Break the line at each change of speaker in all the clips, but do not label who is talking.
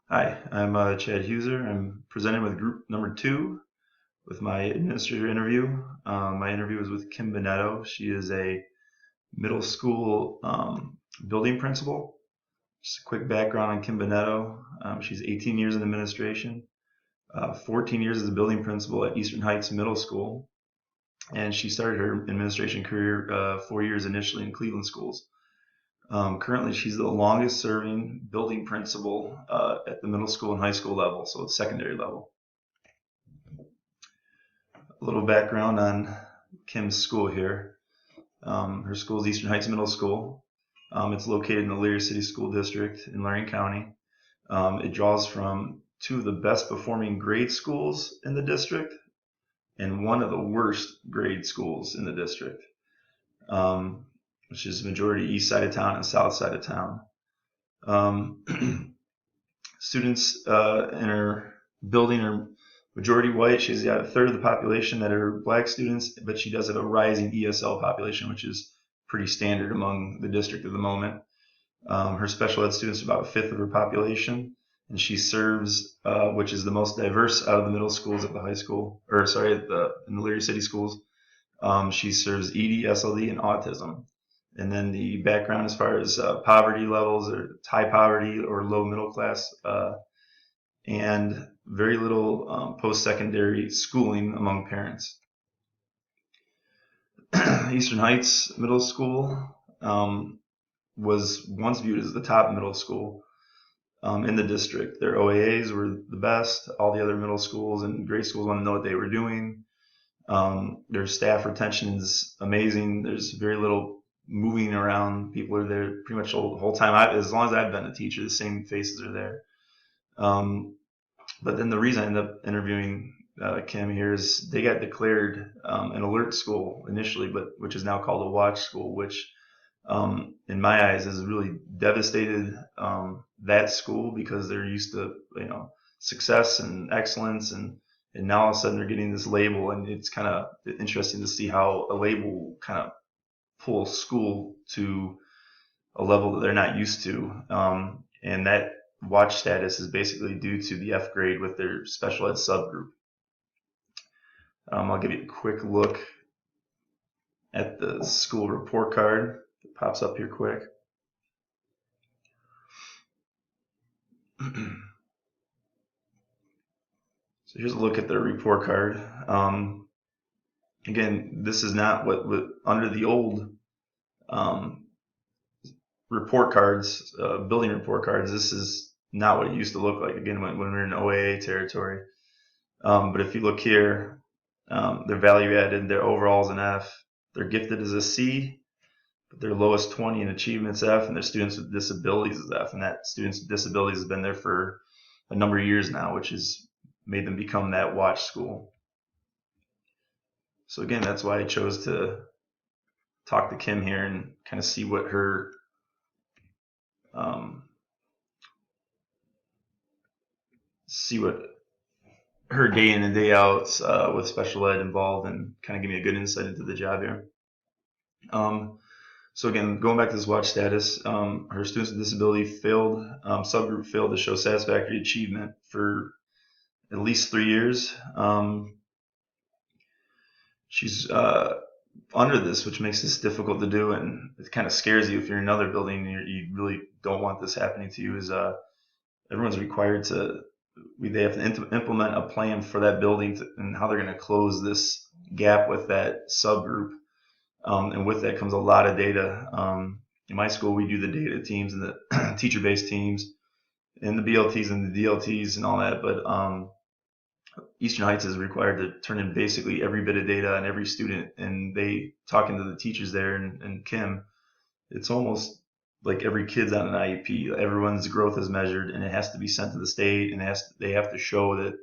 Hi, I'm Chad Huser. I'm presenting with group number two with my administrator interview. My interview is with Kim Bonetto. She is a middle school building principal. Just a quick background on Kim Bonetto. She's 18 years in administration, 14 years as a building principal at Eastern Heights Middle School, and she started her administration career 4 years initially in Cleveland schools. Currently, she's the longest serving building principal at the middle school and high school level, so it's secondary level. A little background on Kim's school here. Her school is Eastern Heights Middle School. It's located in the Elyria City School District in Lorain County. It draws from two of the best performing grade schools in the district and one of the worst grade schools in the district, which is majority east side of town and south side of town. Students in her building are majority white. She's got a third of the population that are black students, but she does have a rising ESL population, which is pretty standard among the district at the moment. Her special ed students are about a fifth of her population, and she serves, which is the most diverse out of the middle schools at the high school, or sorry, in the Elyria City schools. She serves ED, SLD, and autism. And then the background as far as poverty levels, or high poverty or low middle class, and very little post-secondary schooling among parents. Eastern Heights Middle School was once viewed as the top middle school in the district. Their OAAs were the best. All the other middle schools and grade schools want to know what they were doing. Their staff retention is amazing. There's very little moving around. People are there pretty much the whole time. As long as I've been a teacher, the same faces are there. But then the reason I ended up interviewing Kim here is they got declared an alert school initially, but which is now called a watch school, which in my eyes has really devastated that school because they're used to success and excellence, and now all of a sudden they're getting this label, and it's kind of interesting to see how a label kind of pulls school to a level that they're not used to, and that watch status is basically due to the F grade with their special ed subgroup. I'll give you a quick look at the school report card. It pops up here quick. So here's a look at their report card. Again, this is not what under the old um, report cards, building report cards. This is not what it used to look like. Again, when we were in OAA territory. But if you look here, their value added, their overall is an F. Their gifted is a C, but their lowest 20 in achievements F, and their students with disabilities is F. And that students with disabilities has been there for a number of years now, which has made them become that watch school. So again, that's why I chose to talk to Kim here and kind of see what her um, see what her day in and day out with special ed involved, and kind of give me a good insight into the job here. So again, going back to this watch status, her students with disability failed, subgroup failed to show satisfactory achievement for at least 3 years. She's under this, which makes this difficult to do, and it kind of scares you if you're in another building and you really don't want this happening to you. Is everyone's required to, they have to implement a plan for that building and how they're going to close this gap with that subgroup. And with that comes a lot of data. In my school, we do the data teams and the teacher-based teams and the BLTs and the DLTs and all that. But Eastern Heights is required to turn in basically every bit of data on every student. And they, talking to the teachers there and Kim, it's almost like every kid's on an IEP. Everyone's growth is measured, and it has to be sent to the state, and they have to show that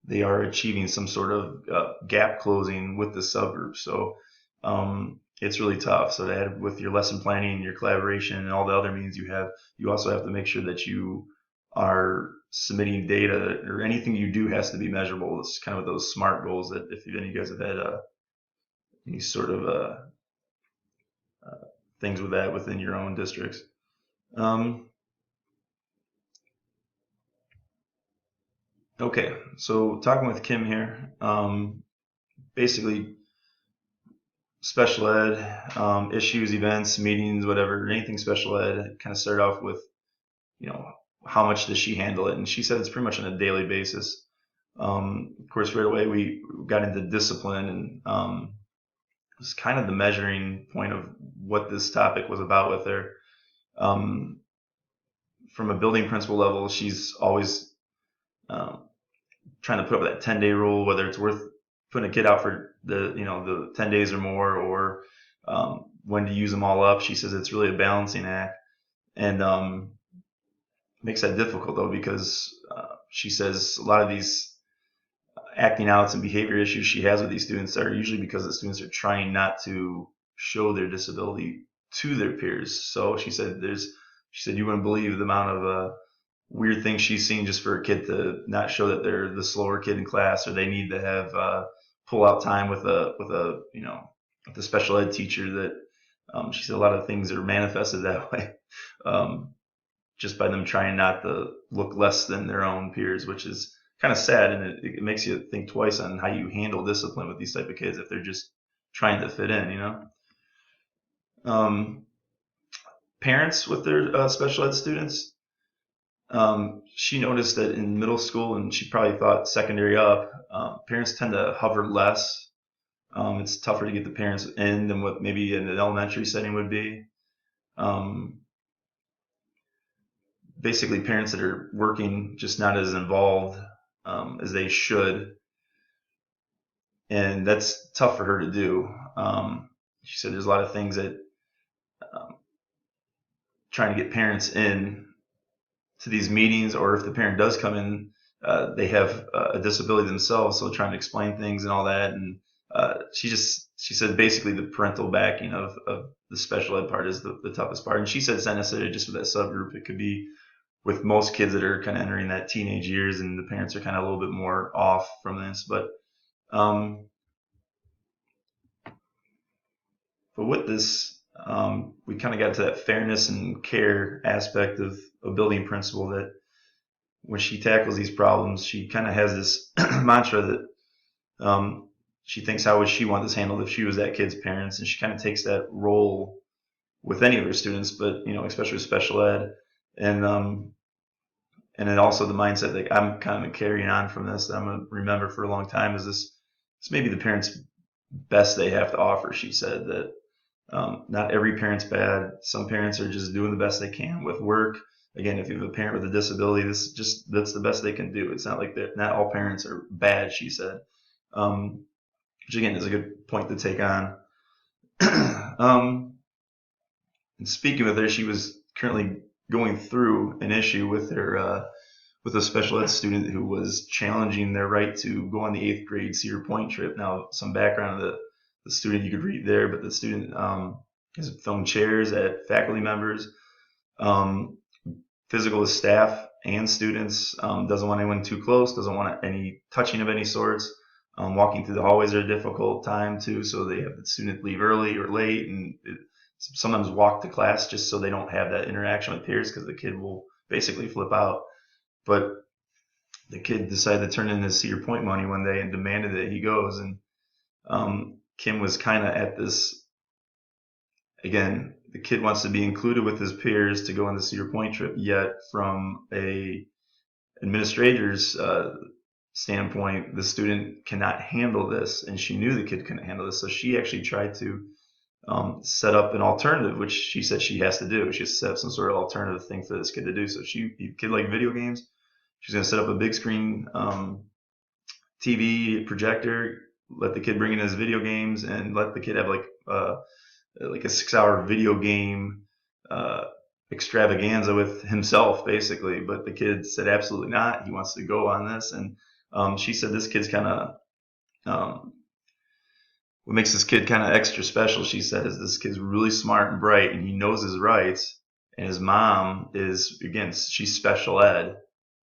they are achieving some sort of gap closing with the subgroup. So it's really tough. So that with your lesson planning, your collaboration, and all the other means you have, you also have to make sure that you are submitting data, or anything you do has to be measurable. It's kind of those SMART goals that if any of you guys have had any sort of things with that within your own districts. Um, Okay, so talking with Kim here, basically special ed issues, events, meetings, whatever, anything special ed. Kind of started off with, you know, how much does she handle it, and she said it's pretty much on a daily basis. Of course, right away we got into discipline, and it was kind of the measuring point of what this topic was about with her. Um, from a building principal level, she's always um, trying to put up that 10-day rule, whether it's worth putting a kid out for the 10 days or more, or when to use them all up. She says it's really a balancing act, and makes that difficult though, because she says a lot of these acting outs and behavior issues she has with these students are usually because the students are trying not to show their disability to their peers. So she said you wouldn't believe the amount of weird things she's seen just for a kid to not show that they're the slower kid in class, or they need to have pull out time with a with a special ed teacher. That she said a lot of things are manifested that way, um, just by them trying not to look less than their own peers, which is kind of sad, and it makes you think twice on how you handle discipline with these type of kids if they're just trying to fit in. Um, Parents with their special ed students, she noticed that in middle school, and she probably thought secondary up, parents tend to hover less. It's tougher to get the parents in than what maybe in an elementary setting would be. Um, Basically, parents that are working just not as involved as they should, and that's tough for her to do. She said there's a lot of things that um, trying to get parents in to these meetings, or if the parent does come in, they have a disability themselves, so trying to explain things and all that. And she said basically the parental backing of the special ed part is the toughest part. And she said it's not necessarily just with that subgroup; it could be with most kids that are kind of entering that teenage years, and the parents are kind of a little bit more off from this. Um, but with this, we kind of got to that fairness and care aspect of building principle, that when she tackles these problems, she kind of has this mantra that she thinks, how would she want this handled if she was that kid's parents, and she kind of takes that role with any of her students, but especially with special ed, and and then also the mindset that I'm kind of carrying on from this, that I'm going to remember for a long time, is this may be the parents' best they have to offer. She said that not every parent's bad. Some parents are just doing the best they can with work. Again, if you have a parent with a disability, that's the best they can do. It's not like that. Not all parents are bad, she said, which again is a good point to take on. And speaking with her, she was currently going through an issue with a special ed student who was challenging their right to go on the 8th grade Cedar Point trip. Now, some background of the student you could read there, but the student has thrown chairs at faculty members, um, physical with staff and students, doesn't want anyone too close, doesn't want any touching of any sorts. Walking through the hallways are a difficult time too, so they have the student leave early or late, and sometimes walk to class just so they don't have that interaction with peers, because the kid will basically flip out. But the kid decided to turn in his Cedar Point money one day and demanded that he goes. And Kim was kind of at this, again, the kid wants to be included with his peers to go on the Cedar Point trip, yet from a administrator's standpoint, the student cannot handle this, and she knew the kid couldn't handle this, so she actually tried to set up an alternative, which she said she has to do. She has to set up some sort of alternative thing for this kid to do. So kid like video games, she's going to set up a big screen TV projector, let the kid bring in his video games, and let the kid have like a 6-hour video game extravaganza with himself, basically. But the kid said absolutely not. He wants to go on this, and she said this kid's kind of what makes this kid kind of extra special, she said, is this kid's really smart and bright, and he knows his rights. And his mom is, again, she's special ed,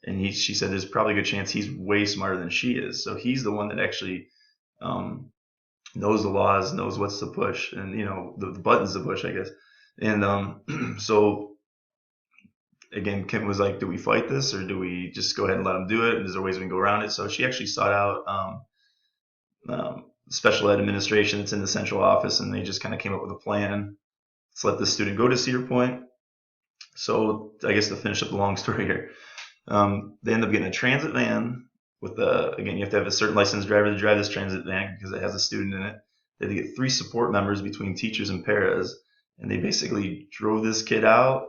and she said there's probably a good chance he's way smarter than she is. So he's the one that actually knows the laws, knows what's to push, and the buttons to push, I guess. And so again, Kim was like, do we fight this or do we just go ahead and let them do it? And is there ways we can go around it? So she actually sought out special ed administration that's in the central office, and they just kind of came up with a plan to let the student go to Cedar Point. So I guess to finish up the long story here, they end up getting a transit van with again, you have to have a certain licensed driver to drive this transit van because it has a student in it. They had to get 3 support members between teachers and paras, and they basically drove this kid out,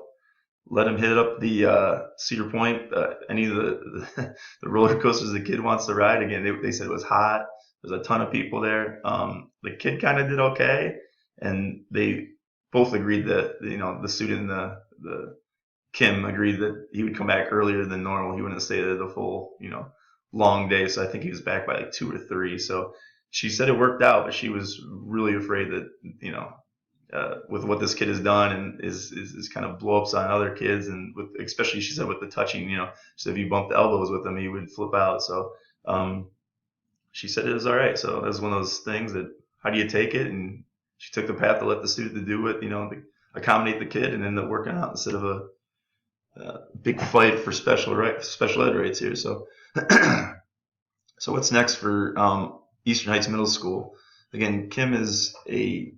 let him hit up the Cedar Point, any of the roller coasters the kid wants to ride. Again, they said it was hot. There's a ton of people there. The kid kind of did okay, and they both agreed that the student and the Kim agreed that he would come back earlier than normal. He wouldn't stay there the full long day. So I think he was back by like 2 or 3. So she said it worked out, but she was really afraid that with what this kid has done and is kind of blow ups on other kids, and with especially she said with the touching, she said if you bumped elbows with him, he would flip out. So she said it was all right. So that was one of those things that how do you take it? And she took the path to let the student do it, to accommodate the kid, and ended up working out instead of a big fight for special ed rights here. So so what's next for Eastern Heights Middle School? Again, Kim is a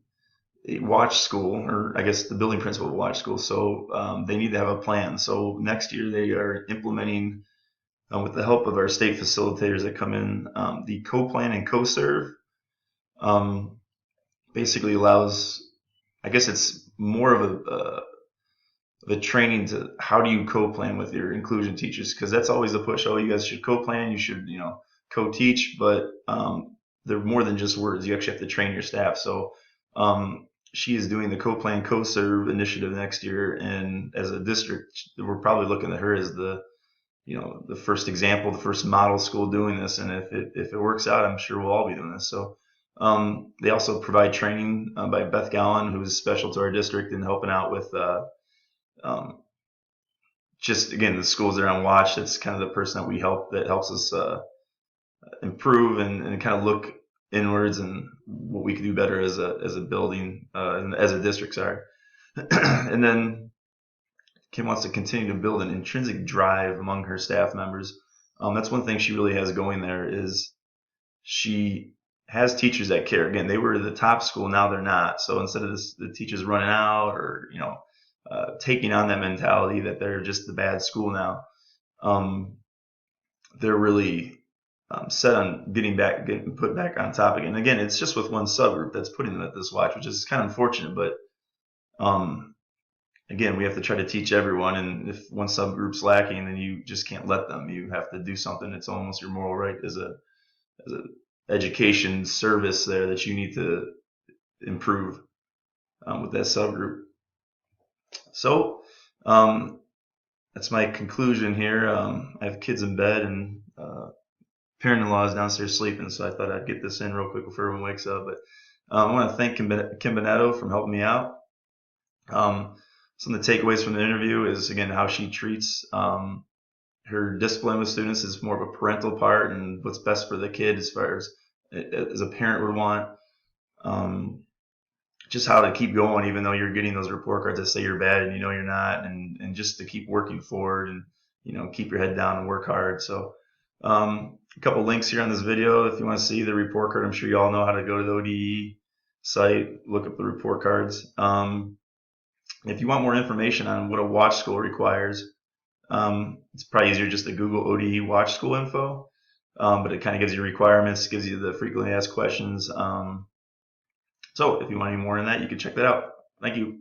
watch school, or I guess the building principal of a watch school. So they need to have a plan. So next year they are implementing, with the help of our state facilitators that come in, the co-plan and co-serve. Basically allows, I guess it's more of a training to how do you co-plan with your inclusion teachers, because that's always a push. Oh, you guys should co-plan, you should co-teach, but they're more than just words. You actually have to train your staff. So she is doing the co-plan co-serve initiative next year, and as a district we're probably looking at her as the first example, the first model school doing this. And if it works out, I'm sure we'll all be doing this. So they also provide training by Beth Gowan, who's special to our district and helping out with just again the schools that are on watch. That's kind of the person that we help, that helps us improve and kind of look inwards and what we could do better as a building and as a district. Sorry. And then Kim wants to continue to build an intrinsic drive among her staff members. That's one thing she really has going there, is she has teachers that care. Again, they were the top school, now they're not. So instead of the teachers running out or taking on that mentality that they're just the bad school now, they're really set on getting put back on top again. Again, it's just with one subgroup that's putting them at this watch, which is kind of unfortunate. But again, we have to try to teach everyone, and if one subgroup's lacking, then you just can't let them. You have to do something. It's almost your moral right as a education service there that you need to improve with that subgroup. So that's my conclusion here. I have kids in bed, and parent-in-law is downstairs sleeping, so I thought I'd get this in real quick before everyone wakes up. But I want to thank Kim Bonetto for helping me out. Some of the takeaways from the interview is, again, how she treats her discipline with students is more of a parental part and what's best for the kid as far as a parent would want. Just how to keep going even though you're getting those report cards that say you're bad and you're not, and just to keep working forward and keep your head down and work hard. So a couple links here on this video if you want to see the report card. I'm sure you all know how to go to the ODE site, look up the report cards. If you want more information on what a watch school requires, it's probably easier just to Google ODE watch school info, but it kind of gives you requirements, gives you the frequently asked questions. So if you want any more on that, you can check that out. Thank you.